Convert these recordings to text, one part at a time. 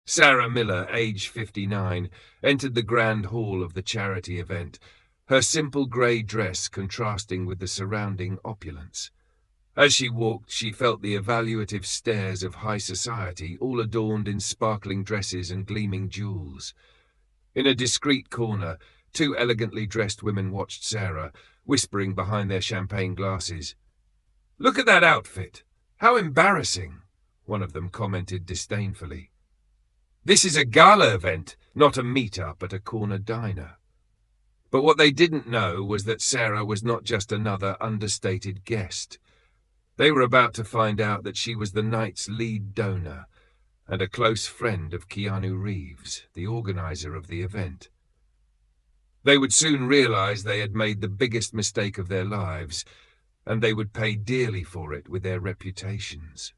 Sarah Miller, age 59, entered the grand hall of the charity event, her simple grey dress contrasting with the surrounding opulence. As she walked, she felt the evaluative stares of high society, all adorned in sparkling dresses and gleaming jewels. In a discreet corner, two elegantly dressed women watched Sarah, whispering behind their champagne glasses. "Look at that outfit! How embarrassing!" one of them commented disdainfully. This is a gala event, not a meet-up at a corner diner. But what they didn't know was that Sarah was not just another understated guest. They were about to find out that she was the night's lead donor and a close friend of Keanu Reeves, the organizer of the event. They would soon realize they had made the biggest mistake of their lives, and they would pay dearly for it with their reputations.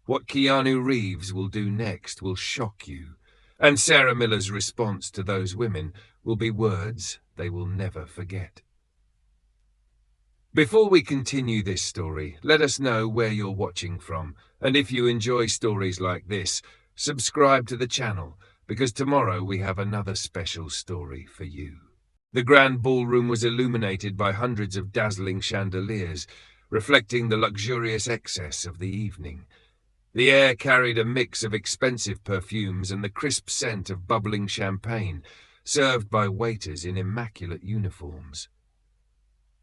What Keanu Reeves will do next will shock you, and Sarah Miller's response to those women will be words they will never forget. Before we continue this story, let us know where you're watching from, and if you enjoy stories like this, subscribe to the channel, because tomorrow we have another special story for you. The grand ballroom was illuminated by hundreds of dazzling chandeliers, reflecting the luxurious excess of the evening. The air carried a mix of expensive perfumes and the crisp scent of bubbling champagne, served by waiters in immaculate uniforms.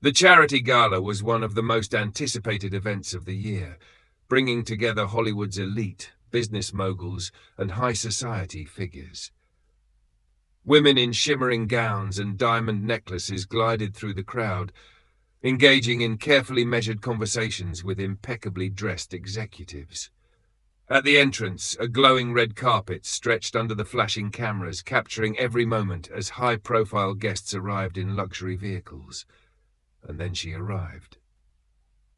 The charity gala was one of the most anticipated events of the year, bringing together Hollywood's elite, business moguls, and high society figures. Women in shimmering gowns and diamond necklaces glided through the crowd, engaging in carefully measured conversations with impeccably dressed executives. At the entrance, a glowing red carpet stretched under the flashing cameras, capturing every moment as high-profile guests arrived in luxury vehicles. And then she arrived.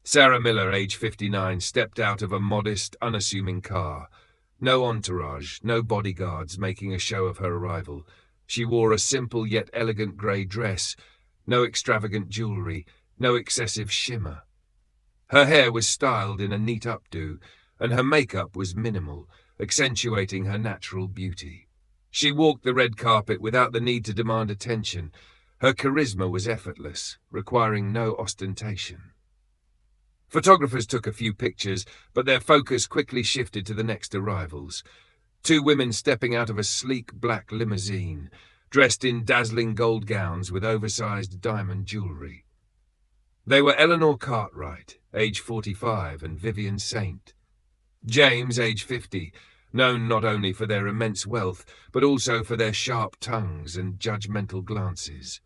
Sarah Miller, age 59, stepped out of a modest, unassuming car. No entourage, no bodyguards making a show of her arrival. She wore a simple yet elegant grey dress, no extravagant jewellery, no excessive shimmer. Her hair was styled in a neat updo, and her makeup was minimal, accentuating her natural beauty. She walked the red carpet without the need to demand attention. Her charisma was effortless, requiring no ostentation. Photographers took a few pictures, but their focus quickly shifted to the next arrivals. Two women stepping out of a sleek black limousine, dressed in dazzling gold gowns with oversized diamond jewellery. They were Eleanor Cartwright, age 45, and Vivian Saint. James, age 50, known not only for their immense wealth, but also for their sharp tongues and judgmental glances.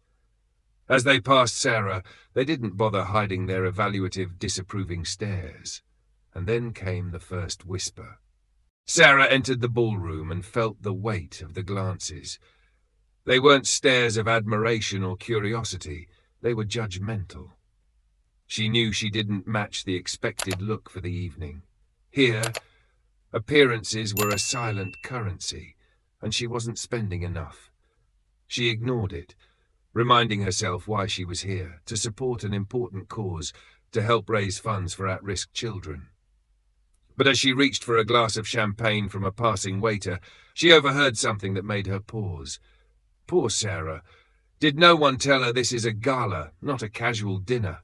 As they passed Sarah, they didn't bother hiding their evaluative, disapproving stares. And then came the first whisper. Sarah entered the ballroom and felt the weight of the glances. They weren't stares of admiration or curiosity, they were judgmental. She knew she didn't match the expected look for the evening. Here, appearances were a silent currency, and she wasn't spending enough. She ignored it, reminding herself why she was here, to support an important cause, to help raise funds for at-risk children. But as she reached for a glass of champagne from a passing waiter, she overheard something that made her pause. Poor Sarah. Did no one tell her this is a gala, not a casual dinner?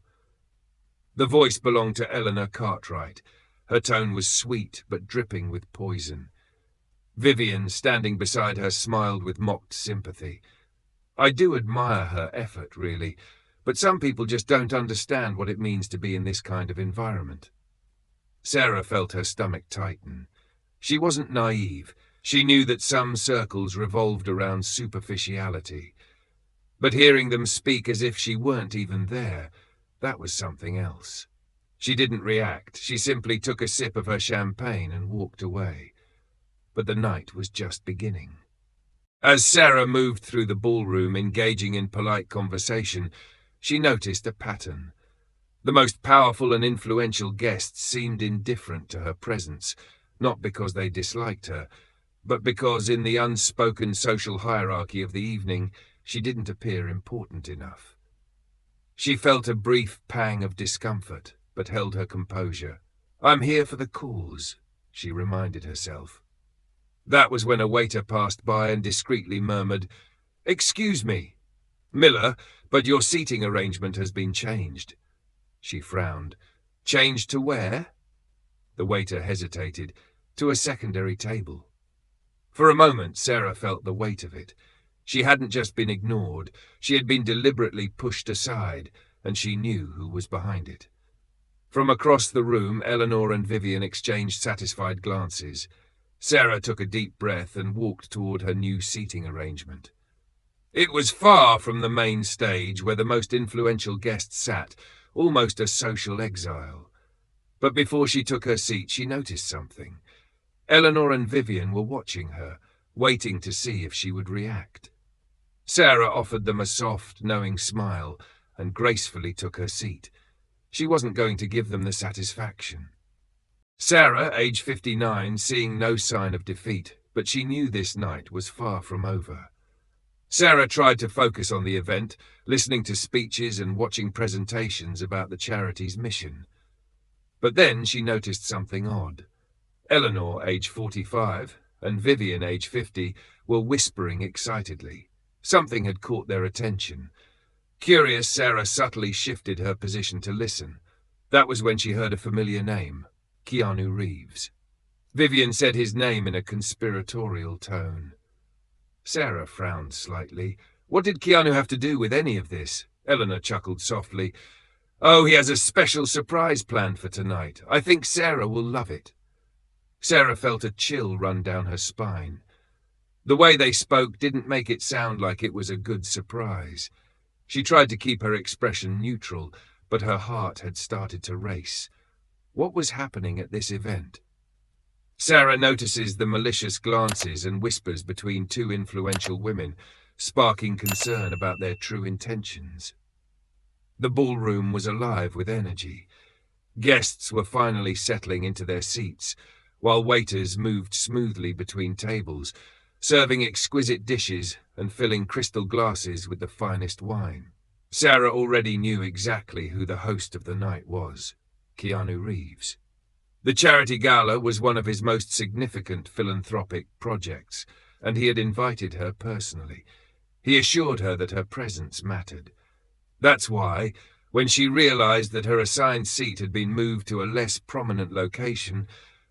The voice belonged to Eleanor Cartwright. Her tone was sweet, but dripping with poison. Vivian, standing beside her, smiled with mocked sympathy. I do admire her effort, really, but some people just don't understand what it means to be in this kind of environment. Sarah felt her stomach tighten. She wasn't naive. She knew that some circles revolved around superficiality. But hearing them speak as if she weren't even there, that was something else. She didn't react. She simply took a sip of her champagne and walked away. But the night was just beginning. As Sarah moved through the ballroom, engaging in polite conversation, she noticed a pattern. The most powerful and influential guests seemed indifferent to her presence, not because they disliked her, but because in the unspoken social hierarchy of the evening, she didn't appear important enough. She felt a brief pang of discomfort, but held her composure. I'm here for the cause, she reminded herself. That was when a waiter passed by and discreetly murmured, "Excuse me, Miller, but your seating arrangement has been changed." She frowned. "Changed to where?" The waiter hesitated. "To a secondary table." For a moment, Sarah felt the weight of it. She hadn't just been ignored, she had been deliberately pushed aside, and she knew who was behind it. From across the room, Eleanor and Vivian exchanged satisfied glances. Sarah took a deep breath and walked toward her new seating arrangement. It was far from the main stage where the most influential guest sat, almost a social exile. But before she took her seat, she noticed something. Eleanor and Vivian were watching her, waiting to see if she would react. Sarah offered them a soft, knowing smile and gracefully took her seat. She wasn't going to give them the satisfaction. Sarah, age 59, seeing no sign of defeat, but she knew this night was far from over. Sarah tried to focus on the event, listening to speeches and watching presentations about the charity's mission. But then she noticed something odd. Eleanor, age 45, and Vivian, age 50, were whispering excitedly. Something had caught their attention. Curious, Sarah subtly shifted her position to listen. That was when she heard a familiar name, Keanu Reeves. Vivian said his name in a conspiratorial tone. Sarah frowned slightly. What did Keanu have to do with any of this? Eleanor chuckled softly. Oh, he has a special surprise planned for tonight. I think Sarah will love it. Sarah felt a chill run down her spine. The way they spoke didn't make it sound like it was a good surprise. She tried to keep her expression neutral, but her heart had started to race. What was happening at this event? Sarah notices the malicious glances and whispers between two influential women, sparking concern about their true intentions. The ballroom was alive with energy. Guests were finally settling into their seats, while waiters moved smoothly between tables, serving exquisite dishes and filling crystal glasses with the finest wine. Sarah already knew exactly who the host of the night was, Keanu Reeves. The charity gala was one of his most significant philanthropic projects, and he had invited her personally. He assured her that her presence mattered. That's why, when she realized that her assigned seat had been moved to a less prominent location,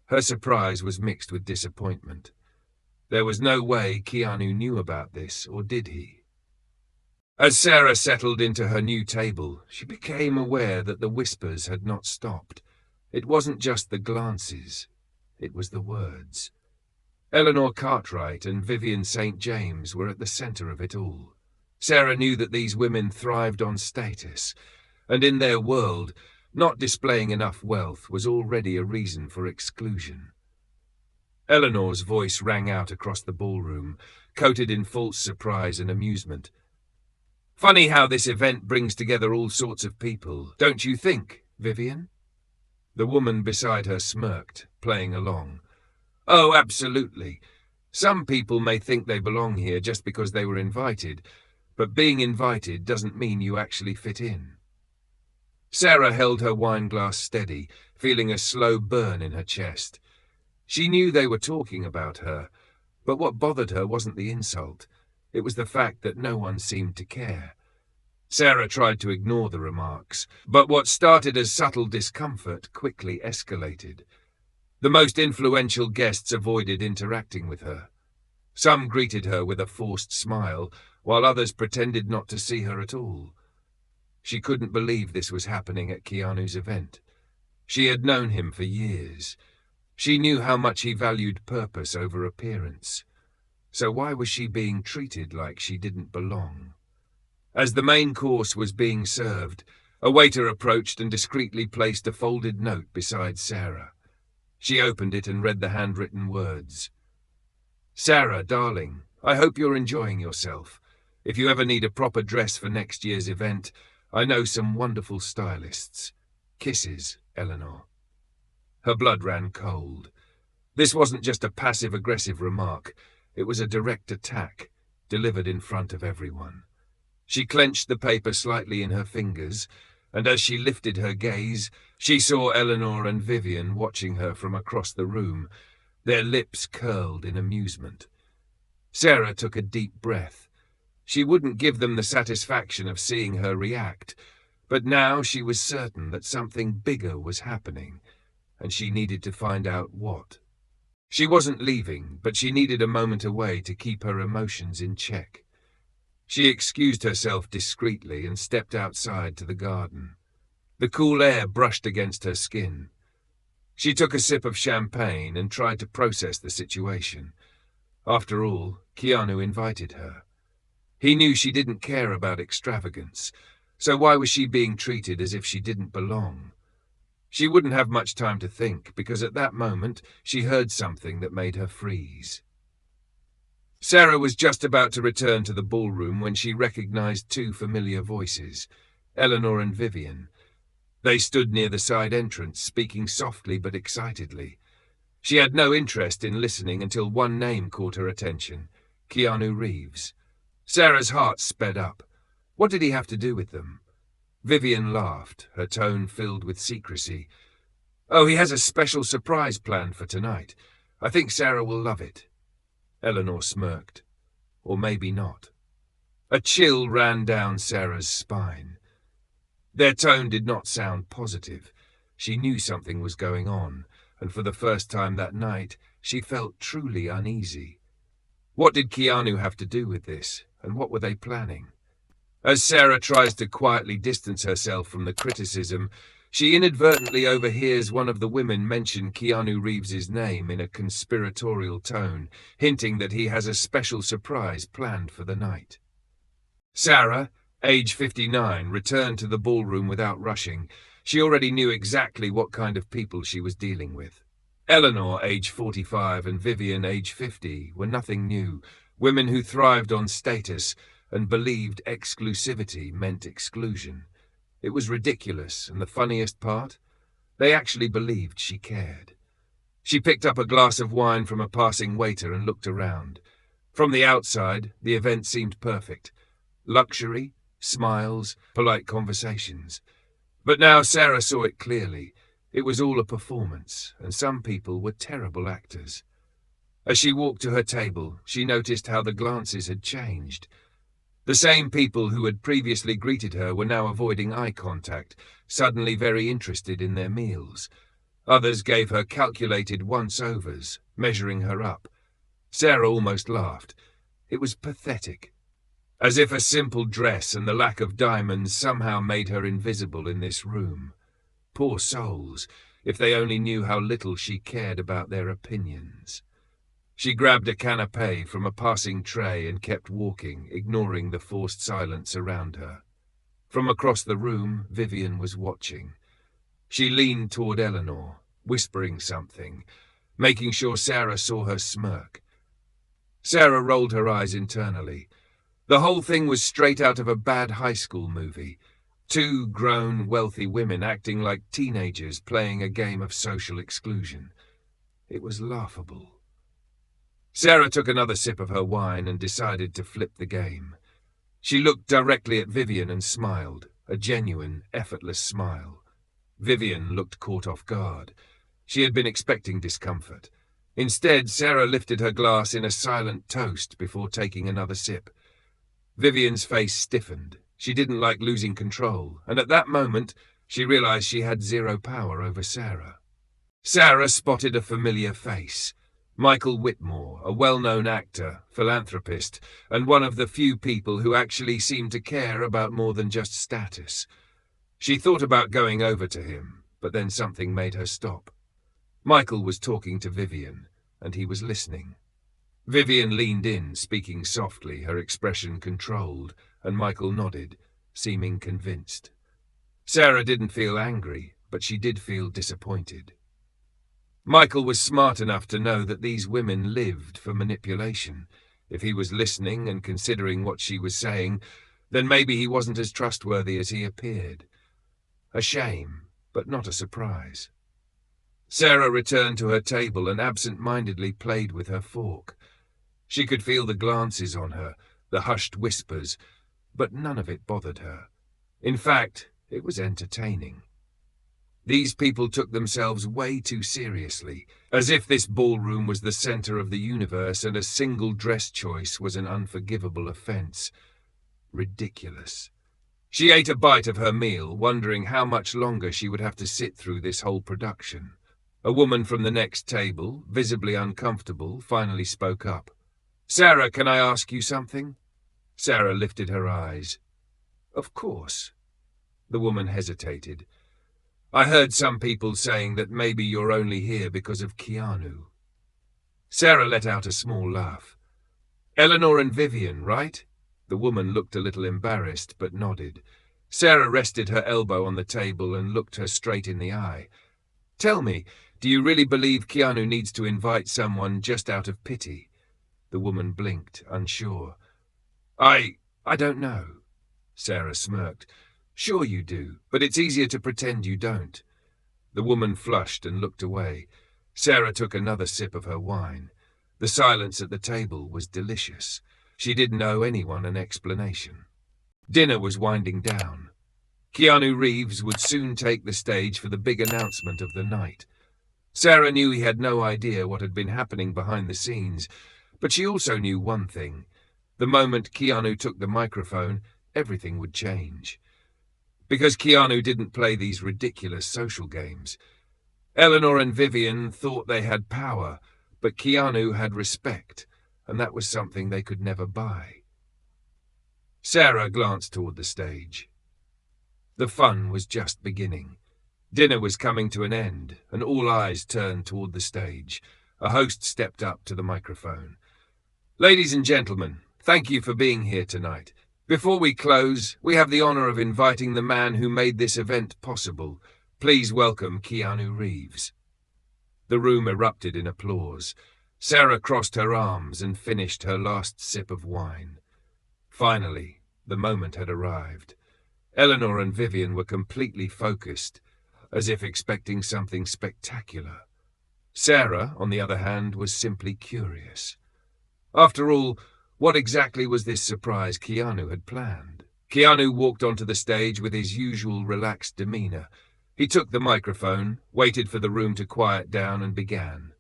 her surprise was mixed with disappointment. There was no way Keanu knew about this, or did he? As Sarah settled into her new table, she became aware that the whispers had not stopped. It wasn't just the glances, it was the words. Eleanor Cartwright and Vivian St. James were at the center of it all. Sarah knew that these women thrived on status, and in their world, not displaying enough wealth was already a reason for exclusion. Eleanor's voice rang out across the ballroom, coated in false surprise and amusement. Funny how this event brings together all sorts of people, don't you think, Vivian? The woman beside her smirked, playing along. Oh, absolutely. Some people may think they belong here just because they were invited, but being invited doesn't mean you actually fit in. Sarah held her wine glass steady, feeling a slow burn in her chest. She knew they were talking about her, but what bothered her wasn't the insult. It was the fact that no one seemed to care. Sarah tried to ignore the remarks, but what started as subtle discomfort quickly escalated. The most influential guests avoided interacting with her. Some greeted her with a forced smile, while others pretended not to see her at all. She couldn't believe this was happening at Keanu's event. She had known him for years. She knew how much he valued purpose over appearance. So why was she being treated like she didn't belong? As the main course was being served, a waiter approached and discreetly placed a folded note beside Sarah. She opened it and read the handwritten words. Sarah, darling, I hope you're enjoying yourself. If you ever need a proper dress for next year's event, I know some wonderful stylists. Kisses, Eleanor. Her blood ran cold. This wasn't just a passive-aggressive remark. It was a direct attack, delivered in front of everyone. She clenched the paper slightly in her fingers, and as she lifted her gaze, she saw Eleanor and Vivian watching her from across the room, Their lips curled in amusement. Sarah took a deep breath. She wouldn't give them the satisfaction of seeing her react, but now she was certain that something bigger was happening, and she needed to find out what. She wasn't leaving, but she needed a moment away to keep her emotions in check. She excused herself discreetly and stepped outside to the garden. The cool air brushed against her skin. She took a sip of champagne and tried to process the situation. After all, Keanu invited her. He knew she didn't care about extravagance, so why was she being treated as if she didn't belong? She wouldn't have much time to think, because at that moment she heard something that made her freeze. Sarah was just about to return to the ballroom when she recognized two familiar voices, Eleanor and Vivian. They stood near the side entrance, speaking softly but excitedly. She had no interest in listening until one name caught her attention, Keanu Reeves. Sarah's heart sped up. What did he have to do with them? Vivian laughed, her tone filled with secrecy. Oh, he has a special surprise planned for tonight. I think Sarah will love it. Eleanor smirked. Or maybe not. A chill ran down Sarah's spine. Their tone did not sound positive. She knew something was going on, and for the first time that night, she felt truly uneasy. What did Keanu have to do with this, and what were they planning? As Sarah tries to quietly distance herself from the criticism, she inadvertently overhears one of the women mention Keanu Reeves's name in a conspiratorial tone, hinting that he has a special surprise planned for the night. Sarah, age 59, returned to the ballroom without rushing. She already knew exactly what kind of people she was dealing with. Eleanor, age 45, and Vivian, age 50, were nothing new, women who thrived on status and believed exclusivity meant exclusion. It was ridiculous, and the funniest part? They actually believed she cared. She picked up a glass of wine from a passing waiter and looked around. From the outside, the event seemed perfect. Luxury, smiles, polite conversations. But now Sarah saw it clearly. It was all a performance, and some people were terrible actors. As she walked to her table, she noticed how the glances had changed. The same people who had previously greeted her were now avoiding eye contact, suddenly very interested in their meals. Others gave her calculated once-overs, measuring her up. Sarah almost laughed. It was pathetic. As if a simple dress and the lack of diamonds somehow made her invisible in this room. Poor souls, if they only knew how little she cared about their opinions. She grabbed a canapé from a passing tray and kept walking, ignoring the forced silence around her. From across the room, Vivian was watching. She leaned toward Eleanor, whispering something, making sure Sarah saw her smirk. Sarah rolled her eyes internally. The whole thing was straight out of a bad high school movie. Two grown, wealthy women acting like teenagers playing a game of social exclusion. It was laughable. Sarah took another sip of her wine and decided to flip the game. She looked directly at Vivian and smiled, a genuine, effortless smile. Vivian looked caught off guard. She had been expecting discomfort. Instead, Sarah lifted her glass in a silent toast before taking another sip. Vivian's face stiffened. She didn't like losing control, and at that moment, she realized she had zero power over Sarah. Sarah spotted a familiar face. Michael Whitmore, a well-known actor, philanthropist, and one of the few people who actually seemed to care about more than just status. She thought about going over to him, but then something made her stop. Michael was talking to Vivian, and he was listening. Vivian leaned in, speaking softly, her expression controlled, and Michael nodded, seeming convinced. Sarah didn't feel angry, but she did feel disappointed. Michael was smart enough to know that these women lived for manipulation. If he was listening and considering what she was saying, then maybe he wasn't as trustworthy as he appeared. A shame, but not a surprise. Sarah returned to her table and absent-mindedly played with her fork. She could feel the glances on her, the hushed whispers, but none of it bothered her. In fact, it was entertaining. These people took themselves way too seriously, as if this ballroom was the center of the universe and a single dress choice was an unforgivable offense. Ridiculous. She ate a bite of her meal, wondering how much longer she would have to sit through this whole production. A woman from the next table, visibly uncomfortable, finally spoke up. "Sarah, can I ask you something?" Sarah lifted her eyes. "Of course." The woman hesitated. "I heard some people saying that maybe you're only here because of Keanu." Sarah let out a small laugh. "Eleanor and Vivian, right?" The woman looked a little embarrassed, but nodded. Sarah rested her elbow on the table and looked her straight in the eye. "Tell me, do you really believe Keanu needs to invite someone just out of pity?" The woman blinked, unsure. I don't know." Sarah smirked. "Sure you do, but it's easier to pretend you don't." The woman flushed and looked away. Sarah took another sip of her wine. The silence at the table was delicious. She didn't owe anyone an explanation. Dinner was winding down. Keanu Reeves would soon take the stage for the big announcement of the night. Sarah knew he had no idea what had been happening behind the scenes, but she also knew one thing. The moment Keanu took the microphone, everything would change. Because Keanu didn't play these ridiculous social games. Eleanor and Vivian thought they had power, but Keanu had respect, and that was something they could never buy. Sarah glanced toward the stage. The fun was just beginning. Dinner was coming to an end, and all eyes turned toward the stage. A host stepped up to the microphone. "Ladies and gentlemen, thank you for being here tonight. Before we close, we have the honor of inviting the man who made this event possible. Please welcome Keanu Reeves." The room erupted in applause. Sarah crossed her arms and finished her last sip of wine. Finally, the moment had arrived. Eleanor and Vivian were completely focused, as if expecting something spectacular. Sarah, on the other hand, was simply curious. After all, what exactly was this surprise Keanu had planned? Keanu walked onto the stage with his usual relaxed demeanor. He took the microphone, waited for the room to quiet down, and began.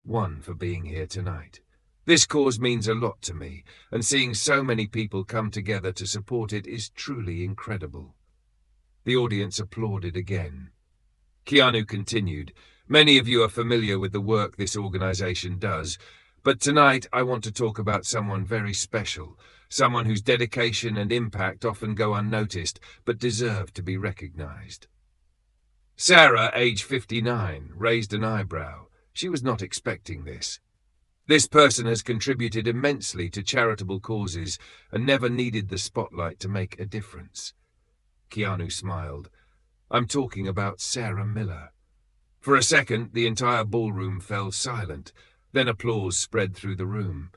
"One, for being here tonight. This cause means a lot to me, and seeing so many people come together to support it is truly incredible." The audience applauded again. Keanu continued, "Many of you are familiar with the work this organization does, but tonight I want to talk about someone very special, someone whose dedication and impact often go unnoticed, but deserve to be recognized." Sarah, age 59, raised an eyebrow. She was not expecting this. "This person has contributed immensely to charitable causes and never needed the spotlight to make a difference." Keanu smiled. "I'm talking about Sarah Miller." For a second, the entire ballroom fell silent. Then applause spread through the room.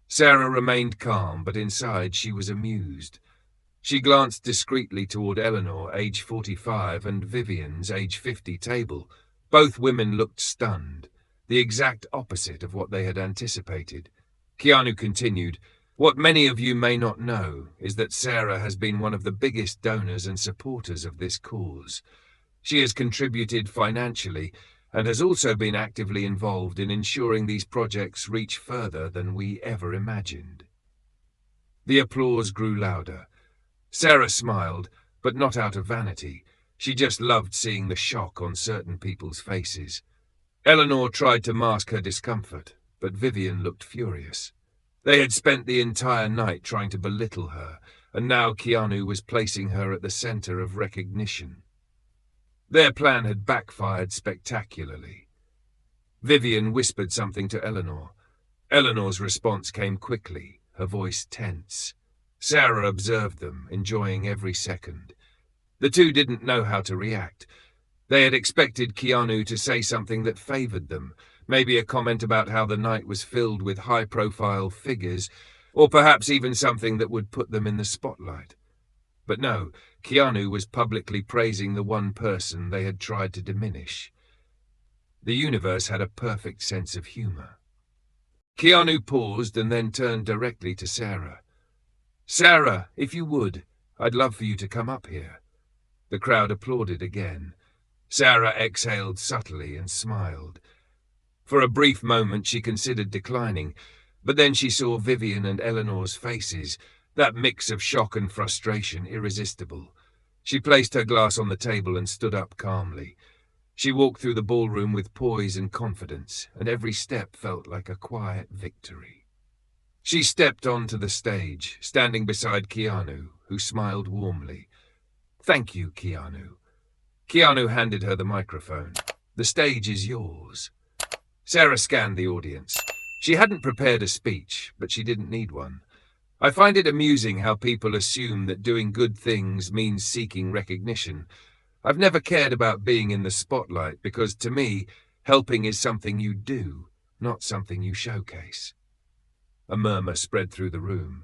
Sarah remained calm, but inside she was amused. She glanced discreetly toward Eleanor, age 45, and Vivian's, age 50, table. Both women looked stunned, the exact opposite of what they had anticipated. Keanu continued, "What many of you may not know is that Sarah has been one of the biggest donors and supporters of this cause. She has contributed financially and has also been actively involved in ensuring these projects reach further than we ever imagined." The applause grew louder. Sarah smiled, but not out of vanity. She just loved seeing the shock on certain people's faces. Eleanor tried to mask her discomfort, but Vivian looked furious. They had spent the entire night trying to belittle her, and now Keanu was placing her at the center of recognition. Their plan had backfired spectacularly. Vivian whispered something to Eleanor. Eleanor's response came quickly, her voice tense. Sarah observed them, enjoying every second. The two didn't know how to react. They had expected Keanu to say something that favored them, maybe a comment about how the night was filled with high-profile figures, or perhaps even something that would put them in the spotlight. But no, Keanu was publicly praising the one person they had tried to diminish. The universe had a perfect sense of humor. Keanu paused and then turned directly to Sarah. "Sarah, if you would, I'd love for you to come up here." The crowd applauded again. Sarah exhaled subtly and smiled. For a brief moment she considered declining, but then she saw Vivian and Eleanor's faces, that mix of shock and frustration irresistible. She placed her glass on the table and stood up calmly. She walked through the ballroom with poise and confidence, and every step felt like a quiet victory. She stepped onto the stage, standing beside Keanu, who smiled warmly. "Thank you, Keanu." Keanu handed her the microphone. "The stage is yours." Sarah scanned the audience. She hadn't prepared a speech, but she didn't need one. I find it amusing how people assume that doing good things means seeking recognition. I've never cared about being in the spotlight because, to me, helping is something you do, not something you showcase. A murmur spread through the room.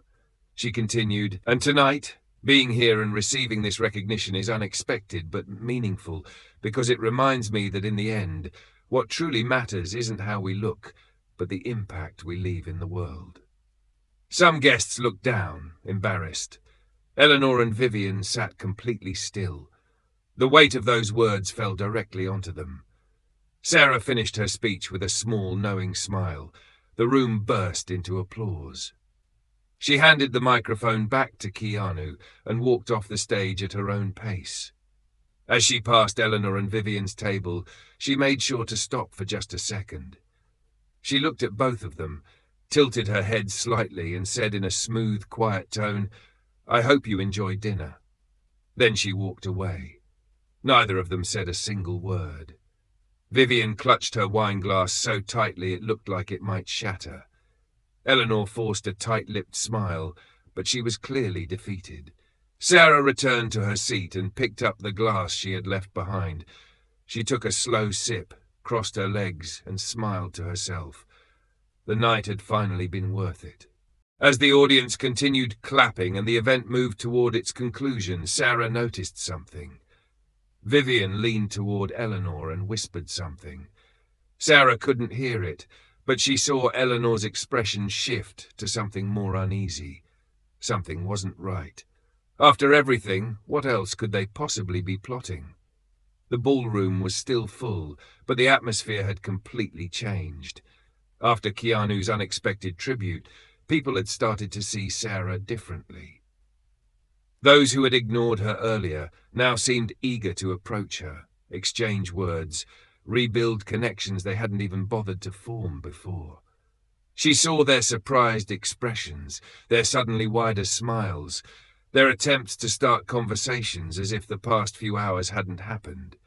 She continued, "And tonight, being here and receiving this recognition is unexpected but meaningful because it reminds me that in the end, what truly matters isn't how we look, but the impact we leave in the world." Some guests looked down, embarrassed. Eleanor and Vivian sat completely still. The weight of those words fell directly onto them. Sarah finished her speech with a small, knowing smile. The room burst into applause. She handed the microphone back to Keanu and walked off the stage at her own pace. As she passed Eleanor and Vivian's table, she made sure to stop for just a second. She looked at both of them, tilted her head slightly and said in a smooth, quiet tone, "I hope you enjoy dinner." Then she walked away. Neither of them said a single word. Vivian clutched her wine glass so tightly it looked like it might shatter. Eleanor forced a tight-lipped smile, but she was clearly defeated. Sarah returned to her seat and picked up the glass she had left behind. She took a slow sip, crossed her legs, and smiled to herself. The night had finally been worth it. As the audience continued clapping and the event moved toward its conclusion, Sarah noticed something. Vivian leaned toward Eleanor and whispered something. Sarah couldn't hear it, but she saw Eleanor's expression shift to something more uneasy. Something wasn't right. After everything, what else could they possibly be plotting? The ballroom was still full, but the atmosphere had completely changed. After Keanu's unexpected tribute, people had started to see Sarah differently. Those who had ignored her earlier now seemed eager to approach her, exchange words, rebuild connections they hadn't even bothered to form before. She saw their surprised expressions, their suddenly wider smiles, their attempts to start conversations as if the past few hours hadn't happened.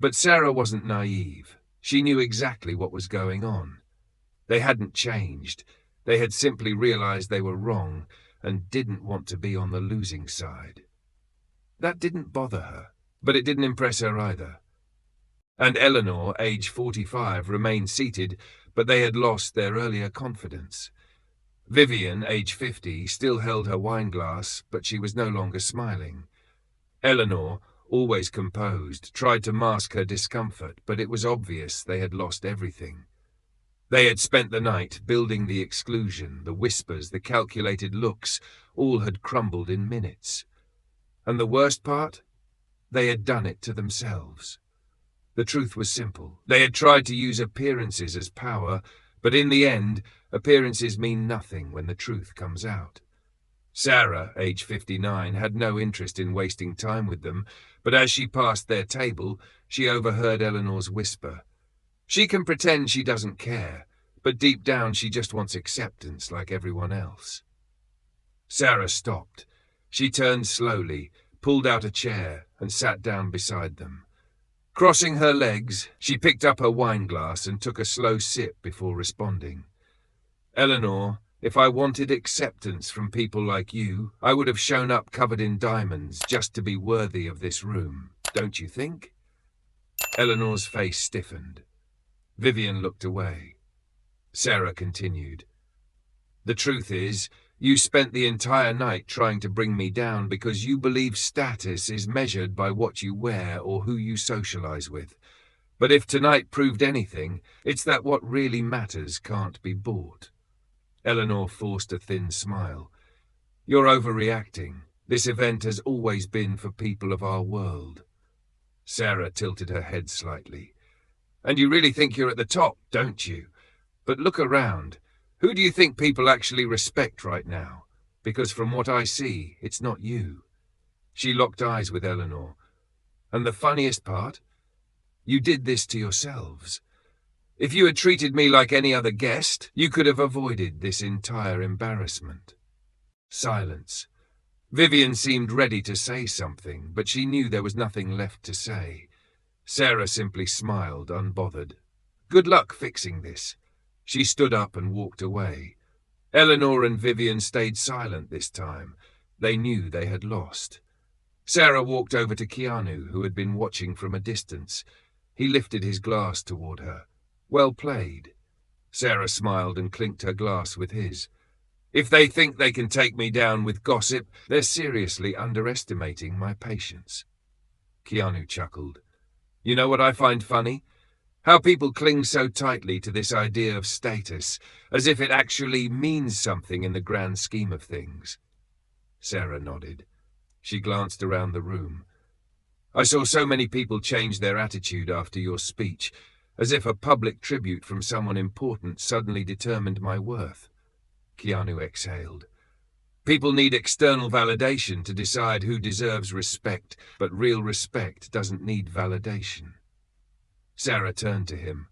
But Sarah wasn't naive. She knew exactly what was going on. They hadn't changed. They had simply realized they were wrong and didn't want to be on the losing side. That didn't bother her, but it didn't impress her either. And Eleanor, age 45, remained seated, but they had lost their earlier confidence. Vivian, age 50, still held her wine glass, but she was no longer smiling. Eleanor, always composed, tried to mask her discomfort, but it was obvious they had lost everything. They had spent the night building the exclusion, the whispers, the calculated looks, all had crumbled in minutes. And the worst part? They had done it to themselves. The truth was simple. They had tried to use appearances as power, but in the end, appearances mean nothing when the truth comes out. Sarah, age 59, had no interest in wasting time with them, but as she passed their table, she overheard Eleanor's whisper. She can pretend she doesn't care, but deep down she just wants acceptance like everyone else. Sarah stopped. She turned slowly, pulled out a chair, and sat down beside them. Crossing her legs, she picked up her wine glass and took a slow sip before responding. "Eleanor, if I wanted acceptance from people like you, I would have shown up covered in diamonds just to be worthy of this room, don't you think?" Eleanor's face stiffened. Vivian looked away. Sarah continued. "The truth is, you spent the entire night trying to bring me down because you believe status is measured by what you wear or who you socialize with. But if tonight proved anything, it's that what really matters can't be bought." Eleanor forced a thin smile. "You're overreacting. This event has always been for people of our world." Sarah tilted her head slightly. And you really think you're at the top, don't you? But look around. Who do you think people actually respect right now? Because from what I see, it's not you. She locked eyes with Eleanor. And the funniest part? You did this to yourselves. If you had treated me like any other guest, you could have avoided this entire embarrassment. Silence. Vivian seemed ready to say something, but she knew there was nothing left to say. Sarah simply smiled, unbothered. Good luck fixing this. She stood up and walked away. Eleanor and Vivian stayed silent this time. They knew they had lost. Sarah walked over to Keanu, who had been watching from a distance. He lifted his glass toward her. Well played. Sarah smiled and clinked her glass with his. If they think they can take me down with gossip, they're seriously underestimating my patience. Keanu chuckled. You know what I find funny? How people cling so tightly to this idea of status, as if it actually means something in the grand scheme of things. Sarah nodded. She glanced around the room. I saw so many people change their attitude after your speech, as if a public tribute from someone important suddenly determined my worth. Keanu exhaled. People need external validation to decide who deserves respect, but real respect doesn't need validation. Sarah turned to him.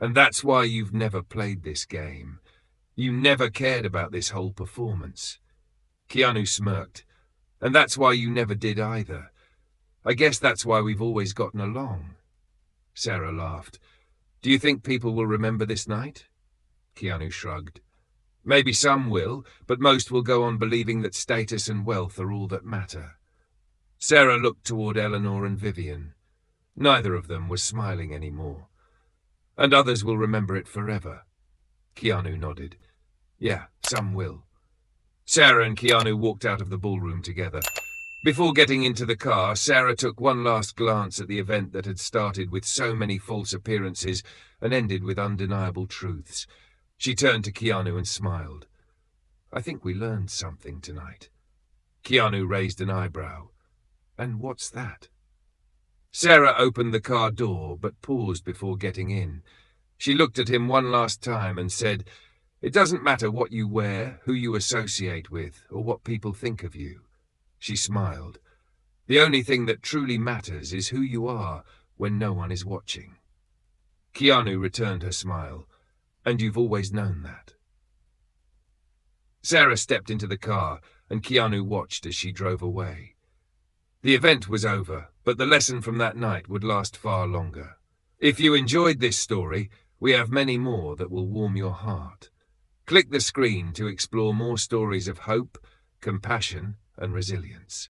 And that's why you've never played this game. You never cared about this whole performance. Keanu smirked. And that's why you never did either. I guess that's why we've always gotten along. Sarah laughed. Do you think people will remember this night? Keanu shrugged. Maybe some will, but most will go on believing that status and wealth are all that matter. Sarah looked toward Eleanor and Vivian. Neither of them was smiling anymore. And others will remember it forever. Keanu nodded. Yeah, some will. Sarah and Keanu walked out of the ballroom together. Before getting into the car, Sarah took one last glance at the event that had started with so many false appearances and ended with undeniable truths. She turned to Keanu and smiled. I think we learned something tonight. Keanu raised an eyebrow. And what's that? Sarah opened the car door, but paused before getting in. She looked at him one last time and said, It doesn't matter what you wear, who you associate with, or what people think of you. She smiled. The only thing that truly matters is who you are when no one is watching. Keanu returned her smile. And you've always known that. Sarah stepped into the car, and Keanu watched as she drove away. The event was over, but the lesson from that night would last far longer. If you enjoyed this story, we have many more that will warm your heart. Click the screen to explore more stories of hope, compassion, and resilience.